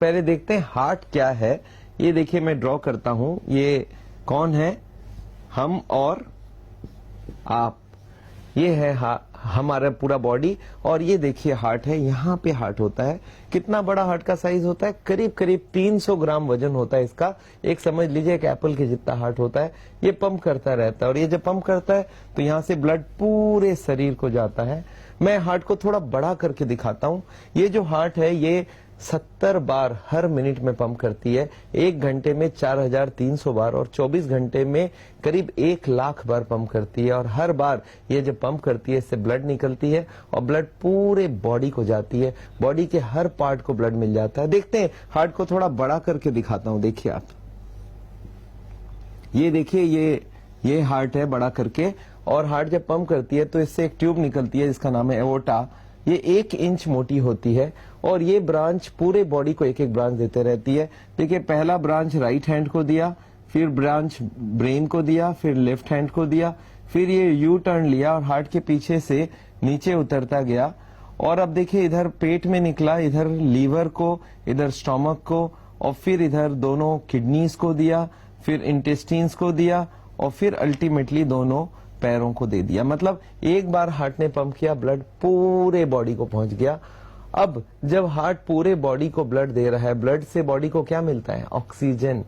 पहले देखते हैं हार्ट क्या है। ये देखिए मैं ड्रॉ करता हूं, ये कौन है, हम और आप। ये है हमारा पूरा बॉडी, और ये देखिए हार्ट है, यहाँ पे हार्ट होता है। कितना बड़ा हार्ट का साइज होता है, करीब करीब 300 ग्राम वजन होता है इसका। एक समझ लीजिए एक एप्पल के जितना हार्ट होता है। ये पंप करता रहता है, और ये जब पंप करता है तो यहाँ से ब्लड पूरे शरीर को जाता है। मैं हार्ट को थोड़ा बड़ा करके दिखाता हूँ। ये जो हार्ट है ये 70 बार हर मिनट में पंप करती है। 1 घंटे में 4300 बार, और 24 घंटे में करीब 1 लाख बार पंप करती है। और हर बार ये जब पंप करती है इससे ब्लड निकलती है, और ब्लड पूरे बॉडी को जाती है। बॉडी के हर पार्ट को ब्लड मिल जाता है। देखते हैं, हार्ट को थोड़ा बड़ा करके दिखाता हूं। देखिए आप, ये देखिए ये हार्ट है बड़ा करके, और हार्ट जब पंप करती है तो इससे एक ट्यूब निकलती है जिसका नाम है एओर्टा। ये 1 इंच मोटी होती है, और ये ब्रांच पूरे बॉडी को एक एक ब्रांच देते रहती है। देखिए पहला ब्रांच राइट हैंड को दिया, फिर ब्रांच ब्रेन को दिया, फिर लेफ्ट हैंड को दिया, फिर ये यू टर्न लिया और हार्ट के पीछे से नीचे उतरता गया। और अब देखिए इधर पेट में निकला, इधर लीवर को, इधर स्टोमक को, और फिर इधर दोनों किडनीज को दिया, फिर इंटेस्टाइन्स को दिया, और फिर अल्टीमेटली दोनों पैरों को दे दिया। मतलब एक बार हार्ट ने पंप किया, ब्लड पूरे बॉडी को पहुंच गया। अब जब हार्ट पूरे बॉडी को ब्लड दे रहा है, ब्लड से बॉडी को क्या मिलता है, ऑक्सीजन।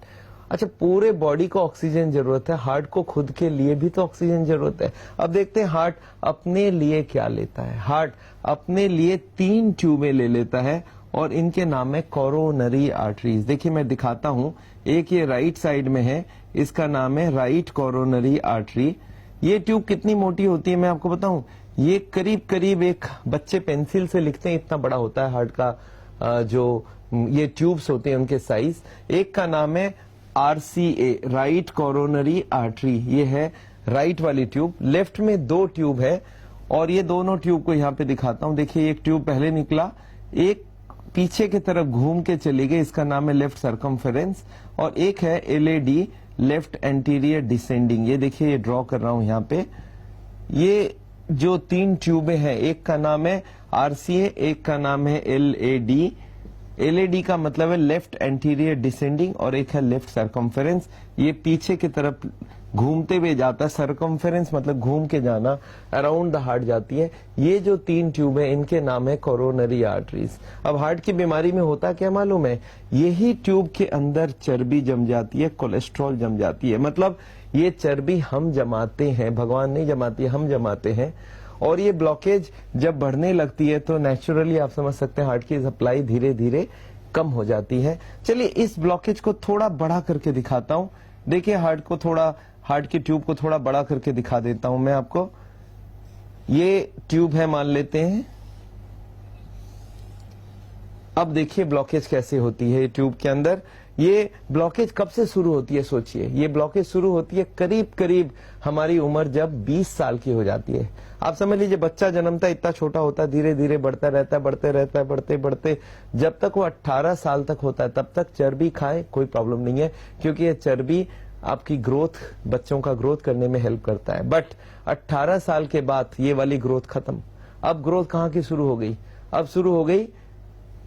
अच्छा, पूरे बॉडी को ऑक्सीजन जरूरत है, हार्ट को खुद के लिए भी तो ऑक्सीजन जरूरत है। अब देखते हैं हार्ट अपने लिए क्या लेता है। हार्ट अपने लिए 3 ट्यूबें ले लेता है, और इनके नाम है कोरोनरी आर्टरीज। देखिए मैं दिखाता हूं, एक ये राइट साइड में है, इसका नाम है राइट कोरोनरी आर्टरी। ये ट्यूब कितनी मोटी होती है मैं आपको बताऊं, ये करीब करीब एक बच्चे पेंसिल से लिखते हैं इतना बड़ा होता है हार्ट का जो ये ट्यूब्स होते हैं उनके साइज। एक का नाम है RCA, राइट कोरोनरी आर्टरी। ये है राइट वाली ट्यूब। लेफ्ट में 2 ट्यूब है, और ये दोनों ट्यूब को यहाँ पे दिखाता हूं। देखिए एक ट्यूब पहले निकला, एक पीछे की तरफ घूम के चली गई, इसका नाम है लेफ्ट सर्कमफेरेंस, और एक है LAD, लेफ्ट एंटीरियर डिसेंडिंग। ये देखिए ये ड्रॉ कर रहा हूं यहाँ पे। ये जो 3 ट्यूबें हैं, एक का नाम है RCA, एक का नाम है LAD। LAD का मतलब है लेफ्ट एंटीरियर डिसेंडिंग, और एक है लेफ्ट सर्कमफेरेंस। ये पीछे की तरफ घूमते हुए जाता है, सर्कमफेरेंस मतलब घूम के जाना, अराउंड द हार्ट जाती है। ये जो 3 ट्यूब है इनके नाम है कोरोनरी आर्टरीज। अब हार्ट की बीमारी में होता क्या मालूम है, यही ट्यूब के अंदर चर्बी जम जाती है, कोलेस्ट्रॉल जम जाती है। मतलब ये चर्बी हम जमाते हैं, भगवान नहीं जमाती है, हम जमाते हैं। और ये ब्लॉकेज जब बढ़ने लगती है तो नेचुरली आप समझ सकते हैं हार्ट की सप्लाई धीरे धीरे कम हो जाती है। चलिए इस ब्लॉकेज को थोड़ा बड़ा करके दिखाता हूं। देखिए हार्ट की ट्यूब को थोड़ा बड़ा करके दिखा देता हूं मैं आपको। ये ट्यूब है मान लेते हैं। अब देखिए ब्लॉकेज कैसे होती है ट्यूब के अंदर। ये ब्लॉकेज कब से शुरू होती है सोचिए, ये ब्लॉकेज शुरू होती है करीब करीब हमारी उम्र जब 20 साल की हो जाती है। आप समझ लीजिए बच्चा जन्मता है इतना छोटा होता है, धीरे धीरे बढ़ता रहता है, बढ़ते रहता है, बढ़ते बढ़ते जब तक वो 18 साल तक होता है तब तक चर्बी खाए कोई प्रॉब्लम नहीं है, क्योंकि ये चर्बी आपकी ग्रोथ, बच्चों का ग्रोथ करने में हेल्प करता है। बट 18 साल के बाद ये वाली ग्रोथ खत्म। अब ग्रोथ कहाँ की शुरू हो गई, अब शुरू हो गई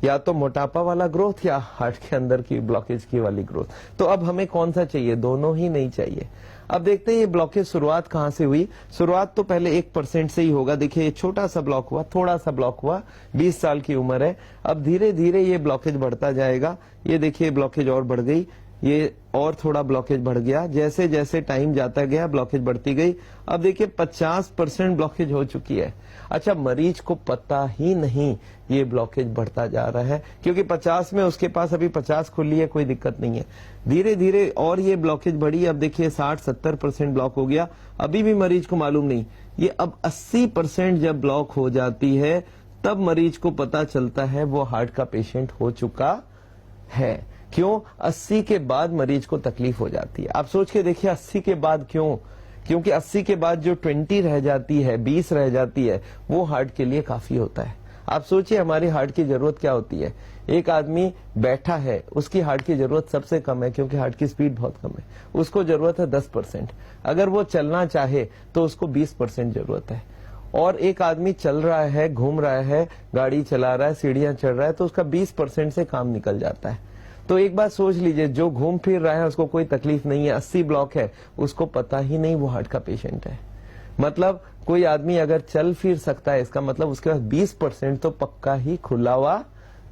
या तो मोटापा वाला ग्रोथ या हार्ट के अंदर की ब्लॉकेज की वाली ग्रोथ। तो अब हमें कौन सा चाहिए, दोनों ही नहीं चाहिए। अब देखते हैं ये ब्लॉकेज शुरुआत कहां से हुई। शुरुआत तो पहले 1% से ही होगा। देखिए ये छोटा सा ब्लॉक हुआ, थोड़ा सा ब्लॉक हुआ, 20 साल की उम्र है। अब धीरे धीरे ये ब्लॉकेज बढ़ता जाएगा। ये देखिए ब्लॉकेज और बढ़ गई, ये और थोड़ा ब्लॉकेज बढ़ गया। जैसे जैसे टाइम जाता गया ब्लॉकेज बढ़ती गई। अब देखिए 50% ब्लॉकेज हो चुकी है। अच्छा, मरीज को पता ही नहीं ये ब्लॉकेज बढ़ता जा रहा है, क्योंकि 50 में उसके पास अभी 50 खुली है, कोई दिक्कत नहीं है। धीरे धीरे और ये ब्लॉकेज बढ़ी। अब देखिए 60-70% ब्लॉक हो गया, अभी भी मरीज को मालूम नहीं। ये अब 80% जब ब्लॉक हो जाती है तब मरीज को पता चलता है वो हार्ट का पेशेंट हो चुका है। क्यों? 80 के बाद मरीज को तकलीफ हो जाती है। आप सोच के देखिए 80 के बाद क्यों? क्योंकि 80 के बाद जो 20 रह जाती है, 20 रह जाती है, वो हार्ट के लिए काफी होता है। आप सोचिए हमारी हार्ट की जरूरत क्या होती है। एक आदमी बैठा है, उसकी हार्ट की जरूरत सबसे कम है, क्योंकि हार्ट की स्पीड बहुत कम है। उसको जरूरत है 10%। अगर वो चलना चाहे तो उसको 20% जरूरत है। और एक आदमी चल रहा है, घूम रहा है, गाड़ी चला रहा है, सीढ़ियां चढ़ रहा है, तो उसका 20% से काम निकल जाता है। तो एक बात सोच लीजिए, जो घूम फिर रहा है उसको कोई तकलीफ नहीं है, 80 ब्लॉक है, उसको पता ही नहीं वो हार्ट का पेशेंट है। मतलब कोई आदमी अगर चल फिर सकता है, इसका मतलब उसके पास 20% तो पक्का ही खुला हुआ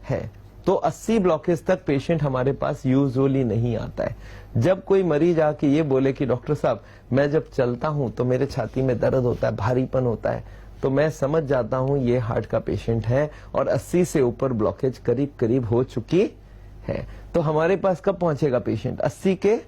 है। तो 80 ब्लॉकेज तक पेशेंट हमारे पास यूजुअली नहीं आता है। जब कोई मरीज आके ये बोले कि डॉक्टर साहब मैं जब चलता हूं तो मेरे छाती में दर्द होता है, भारीपन होता है, तो मैं समझ जाता हूं ये हार्ट का पेशेंट है और 80 से ऊपर ब्लॉकेज करीब करीब हो चुकी है। तो हमारे पास कब पहुंचेगा पेशेंट? 80 के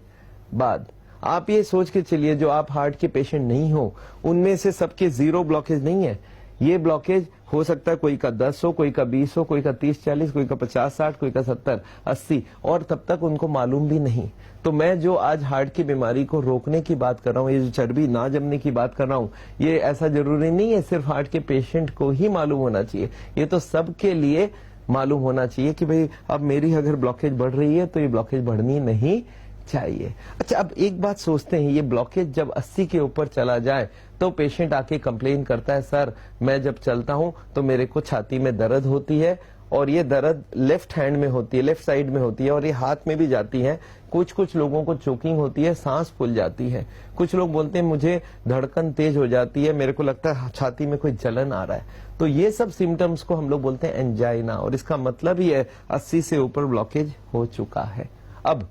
बाद। आप ये सोच के चलिए जो आप हार्ट के पेशेंट नहीं हो उनमें से सबके 0 ब्लॉकेज नहीं है। ये ब्लॉकेज हो सकता है कोई का 10 हो, कोई का 20 हो, कोई का 30-40, कोई का 50-60, कोई का 70-80, और तब तक उनको मालूम भी नहीं। तो मैं जो आज हार्ट की बीमारी को रोकने की बात कर रहा हूँ, ये जो चर्बी ना जमने की बात कर रहा हूँ, ये ऐसा जरूरी नहीं है सिर्फ हार्ट के पेशेंट को ही मालूम होना चाहिए, ये तो सबके लिए मालूम होना चाहिए कि भाई अब मेरी अगर ब्लॉकेज बढ़ रही है तो ये ब्लॉकेज बढ़नी नहीं चाहिए। अच्छा, अब एक बात सोचते हैं, ये ब्लॉकेज जब 80 के ऊपर चला जाए तो पेशेंट आके कंप्लेन करता है, सर मैं जब चलता हूं तो मेरे को छाती में दर्द होती है, और ये दर्द लेफ्ट हैंड में होती है, लेफ्ट साइड में होती है, और ये हाथ में भी जाती है। कुछ लोगों को चोकिंग होती है, सांस फूल जाती है। कुछ लोग बोलते हैं मुझे धड़कन तेज हो जाती है, मेरे को लगता है छाती में कोई जलन आ रहा है। तो ये सब सिम्टम्स को हम लोग बोलते हैं एंजाइना, और इसका मतलब ही है 80 से ऊपर ब्लॉकेज हो चुका है। अब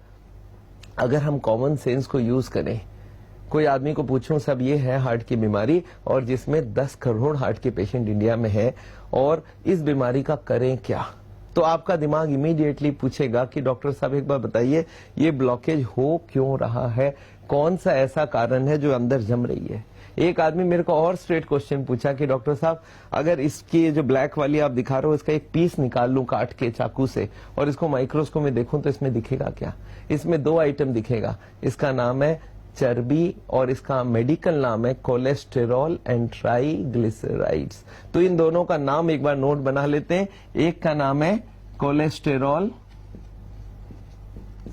अगर हम कॉमन सेंस को यूज करें, कोई आदमी को पूछूं सब ये है हार्ट की बीमारी और जिसमें 10 करोड़ हार्ट के पेशेंट इंडिया में है, और इस बीमारी का करें क्या, तो आपका दिमाग इमीडिएटली पूछेगा कि डॉक्टर साहब एक बार बताइए ये ब्लॉकेज हो क्यों रहा है, कौन सा ऐसा कारण है जो अंदर जम रही है। एक आदमी मेरे को और स्ट्रेट क्वेश्चन पूछा कि डॉक्टर साहब अगर इसकी जो ब्लैक वाली आप दिखा रहे हो इसका एक पीस निकाल लूं काट के चाकू से और इसको माइक्रोस्कोप में देखूं तो इसमें दिखेगा क्या? इसमें 2 आइटम दिखेगा, इसका नाम है चर्बी और इसका मेडिकल नाम है कोलेस्टेरॉल एंड ट्राइग्लिसराइड्स। तो इन दोनों का नाम एक बार नोट बना लेते हैं। एक का नाम है कोलेस्टेरॉल,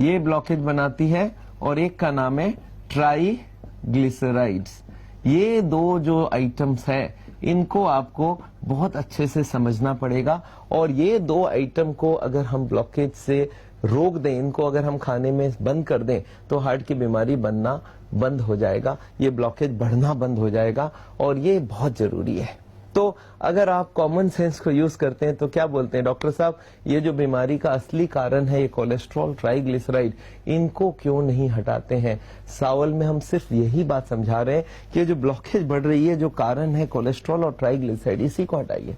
ये ब्लॉकेज बनाती है, और एक का नाम है ट्राइग्लिसराइड्स। ये 2 जो आइटम्स है इनको आपको बहुत अच्छे से समझना पड़ेगा, और ये 2 आइटम को अगर हम ब्लॉकेज से रोक दें, इनको अगर हम खाने में बंद कर दें तो हार्ट की बीमारी बनना बंद हो जाएगा, ये ब्लॉकेज बढ़ना बंद हो जाएगा, और ये बहुत जरूरी है। तो अगर आप कॉमन सेंस को यूज करते हैं तो क्या बोलते हैं डॉक्टर साहब ये जो बीमारी का असली कारण है ये कोलेस्ट्रॉल ट्राइग्लिसराइड, इनको क्यों नहीं हटाते हैं? सावल में हम सिर्फ यही बात समझा रहे हैं कि जो ब्लॉकेज बढ़ रही है, जो कारण है कोलेस्ट्रॉल और ट्राइग्लिसराइड, इसी को हटाइए।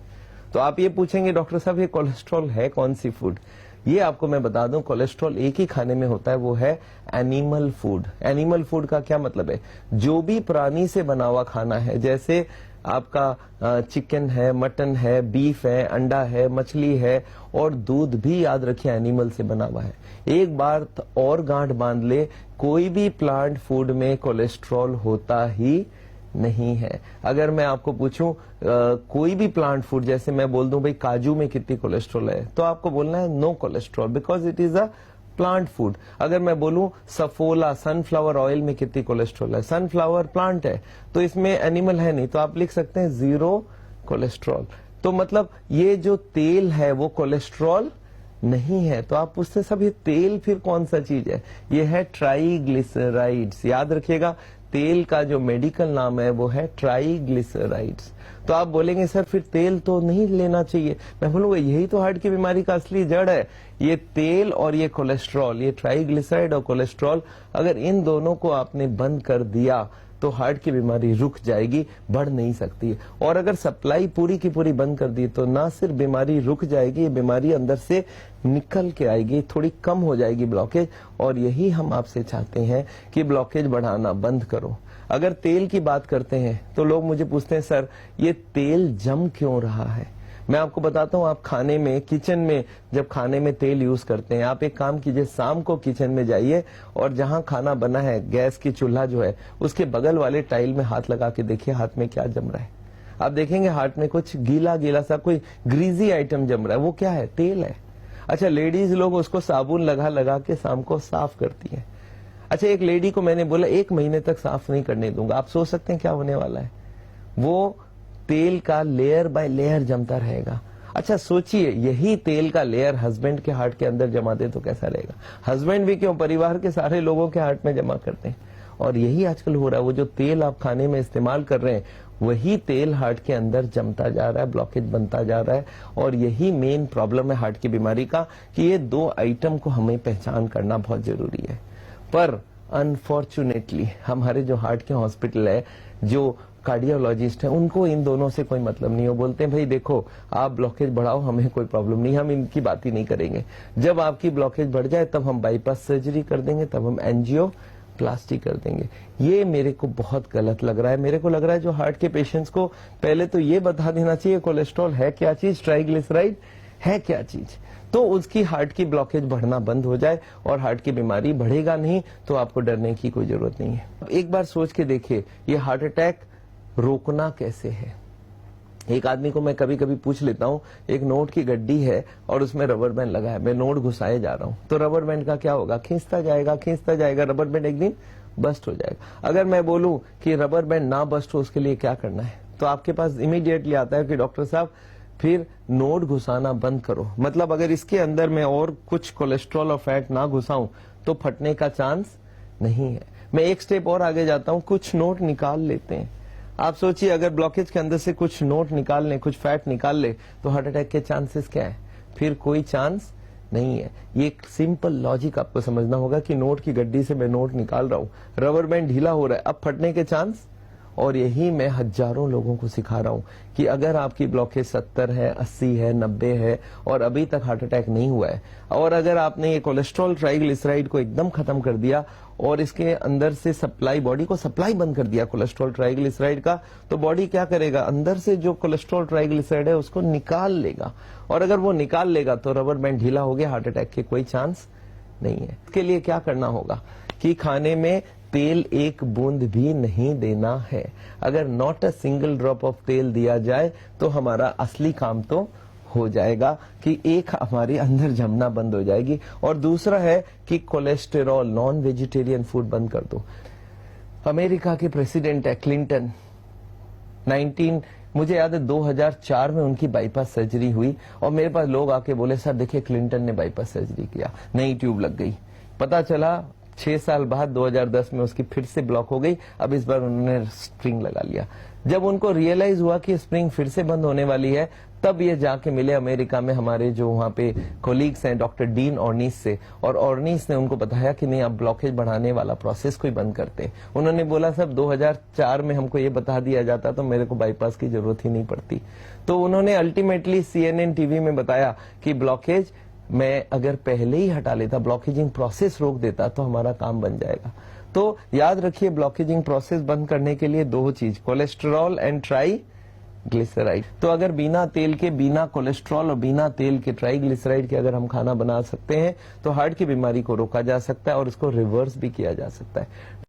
तो आप ये पूछेंगे डॉक्टर साहब ये कोलेस्ट्रॉल है कौन सी फूड? ये आपको मैं बता दूं, कोलेस्ट्रॉल एक ही खाने में होता है, वो है एनिमल फूड। एनिमल फूड का क्या मतलब है? जो भी प्राणी से बना हुआ खाना है, जैसे आपका चिकन है, मटन है, बीफ है, अंडा है, मछली है, और दूध भी याद रखिए एनिमल से बना हुआ है। एक बार और गांठ बांध ले, कोई भी प्लांट फूड में कोलेस्ट्रॉल होता ही नहीं है। अगर मैं आपको पूछूं कोई भी प्लांट फूड, जैसे मैं बोल दूं भाई काजू में कितनी कोलेस्ट्रॉल है, तो आपको बोलना है no cholesterol because it is a plant food. अगर मैं बोलूं सफोला सनफ्लावर ऑयल में कितनी कोलेस्ट्रॉल है, सनफ्लावर प्लांट है तो इसमें एनिमल है नहीं, तो आप लिख सकते हैं 0 कोलेस्ट्रॉल। तो मतलब ये जो तेल है वो कोलेस्ट्रॉल नहीं है। तो आप पूछते सब ये तेल फिर कौन सा चीज है? ये है ट्राइग्लिसराइड्स। याद रखिएगा तेल का जो मेडिकल नाम है वो है ट्राइग्लिसराइड्स। तो आप बोलेंगे सर फिर तेल तो नहीं लेना चाहिए, मैं बोलूंगा यही तो हार्ट की बीमारी का असली जड़ है। ये तेल और ये कोलेस्ट्रॉल, ये ट्राइग्लिसराइड और कोलेस्ट्रॉल, अगर इन दोनों को आपने बंद कर दिया तो हार्ट की बीमारी रुक जाएगी, बढ़ नहीं सकती। और अगर सप्लाई पूरी की पूरी बंद कर दी तो ना सिर्फ बीमारी रुक जाएगी, ये बीमारी अंदर से निकल के आएगी, थोड़ी कम हो जाएगी ब्लॉकेज। और यही हम आपसे चाहते हैं कि ब्लॉकेज बढ़ाना बंद करो। अगर तेल की बात करते हैं तो लोग मुझे पूछते हैं सर ये तेल जम क्यों रहा है? मैं आपको बताता हूं, आप खाने में, किचन में जब खाने में तेल यूज करते हैं, आप एक काम कीजिए, शाम को किचन में जाइए और जहां खाना बना है, गैस की चूल्हा जो है उसके बगल वाले टाइल में हाथ लगा के देखिए हाथ में क्या जम रहा है। आप देखेंगे हाथ में कुछ गीला गीला सा कोई ग्रीजी आइटम जम रहा है, वो क्या है? तेल है। अच्छा, लेडीज लोग उसको साबुन लगा लगा के शाम को साफ करती है। अच्छा, एक लेडी को मैंने बोला 1 महीने तक साफ नहीं करने दूंगा। आप सोच सकते हैं क्या होने वाला है? वो तेल का लेयर बाय लेयर जमता रहेगा। अच्छा सोचिए, यही तेल का लेयर हस्बैंड के हार्ट के अंदर जमा दे तो कैसा रहेगा। हस्बैंड भी क्यों, परिवार के सारे लोगों के हार्ट में जमा करते हैं। और यही आजकल हो रहा है, वो जो तेल आप खाने में इस्तेमाल कर रहे हैं वही तेल हार्ट के अंदर जमता जा रहा है, ब्लॉकेज बनता जा रहा है। और यही मेन प्रॉब्लम है हार्ट की बीमारी का, कि ये दो आइटम को हमें पहचान करना बहुत जरूरी है। पर अनफॉर्चुनेटली हमारे जो हार्ट के हॉस्पिटल है, जो कार्डियोलॉजिस्ट हैं, उनको इन दोनों से कोई मतलब नहीं हो। बोलते हैं भाई देखो आप ब्लॉकेज बढ़ाओ, हमें कोई प्रॉब्लम नहीं, हम इनकी बात ही नहीं करेंगे। जब आपकी ब्लॉकेज बढ़ जाए तब हम बाईपास सर्जरी कर देंगे, तब हम एंजियो प्लास्टिक कर देंगे। ये मेरे को बहुत गलत लग रहा है। मेरे को लग रहा है जो हार्ट के पेशेंट्स को पहले तो ये बता देना चाहिए कोलेस्ट्रॉल है क्या चीज, ट्राइग्लिसराइड है क्या चीज, तो उसकी हार्ट की ब्लॉकेज बढ़ना बंद हो जाए और हार्ट की बीमारी बढ़ेगा नहीं, तो आपको डरने की कोई जरूरत नहीं है। एक बार सोच के देखिए, ये हार्ट अटैक रोकना कैसे है। एक आदमी को मैं कभी कभी पूछ लेता हूँ, एक नोट की गड्डी है और उसमें रबर बैंड लगा है, मैं नोट घुसाए जा रहा हूँ, तो रबर बैंड का क्या होगा, खींचता जाएगा, रबर बैंड एक दिन बस्ट हो जाएगा। अगर मैं बोलूं कि रबर बैंड ना बस्ट हो, उसके लिए क्या करना है, तो आपके पास इमीडिएटली आता है कि डॉक्टर साहब फिर नोट घुसाना बंद करो। मतलब अगर इसके अंदर मैं और कुछ कोलेस्ट्रॉल और फैट ना घुसाऊं तो फटने का चांस नहीं है। मैं एक स्टेप और आगे जाता हूं, कुछ नोट निकाल लेते हैं। आप सोचिए अगर ब्लॉकेज के अंदर से कुछ नोट निकाल लें, कुछ फैट निकाल ले, तो हार्ट अटैक के चांसेस क्या है, फिर कोई चांस नहीं है। ये एक सिंपल लॉजिक आपको समझना होगा कि नोट की गड्डी से मैं नोट निकाल रहा हूं, रबर बैंड ढीला हो रहा है, अब फटने के चांस। और यही मैं हजारों लोगों को सिखा रहा हूं कि अगर आपकी ब्लॉकेज 70 है, 80 है, 90 है और अभी तक हार्ट अटैक नहीं हुआ है, और अगर आपने ये कोलेस्ट्रॉल ट्राइग्लिसराइड को एकदम खत्म कर दिया और इसके अंदर से सप्लाई, बॉडी को सप्लाई बंद कर दिया कोलेस्ट्रॉल ट्राइग्लिसराइड का, तो बॉडी क्या करेगा, अंदर से जो कोलेस्ट्रॉल ट्राइग्लिसराइड है उसको निकाल लेगा। और अगर वो निकाल लेगा तो रबर बैंड ढीला हो गया, हार्ट अटैक के कोई चांस नहीं है। इसके लिए क्या करना होगा कि खाने में तेल एक बूंद भी नहीं देना है। अगर not a single drop of तेल दिया जाए तो हमारा असली काम तो हो जाएगा कि एक हमारे अंदर जमना बंद हो जाएगी। और दूसरा है कि कोलेस्टेरॉल, नॉन वेजिटेरियन फूड बंद कर दो। अमेरिका के प्रेसिडेंट है क्लिंटन, मुझे याद है 2004 में उनकी बाईपास सर्जरी हुई और मेरे पास लोग आके बोले सर देखिए क्लिंटन ने बाईपास सर्जरी किया, नई ट्यूब लग गई। पता चला 6 साल बाद 2010 में उसकी फिर से ब्लॉक हो गई, अब इस बार उन्होंने स्प्रिंग लगा लिया। जब उनको रियलाइज हुआ कि स्प्रिंग फिर से बंद होने वाली है, तब ये जाके मिले अमेरिका में हमारे जो वहां पे कोलीग्स हैं डॉक्टर डीन ऑर्निस से, और ऑर्निस ने उनको बताया कि नहीं आप ब्लॉकेज बढ़ाने वाला प्रोसेस कोई बंद करते। उन्होंने बोला साहब 2004 में हमको ये बता दिया जाता तो मेरे को बाईपास की जरूरत ही नहीं पड़ती। तो उन्होंने अल्टीमेटली CNN टीवी में बताया कि ब्लॉकेज मैं अगर पहले ही हटा लेता, ब्लॉकेजिंग प्रोसेस रोक देता, तो हमारा काम बन जाएगा। तो याद रखिए ब्लॉकेजिंग प्रोसेस बंद करने के लिए दो चीज, कोलेस्ट्रॉल एंड ट्राइग्लिसराइड। तो अगर बिना तेल के, बिना कोलेस्ट्रॉल और बिना तेल के ट्राइग्लिसराइड के अगर हम खाना बना सकते हैं तो हार्ट की बीमारी को रोका जा सकता है और उसको रिवर्स भी किया जा सकता है।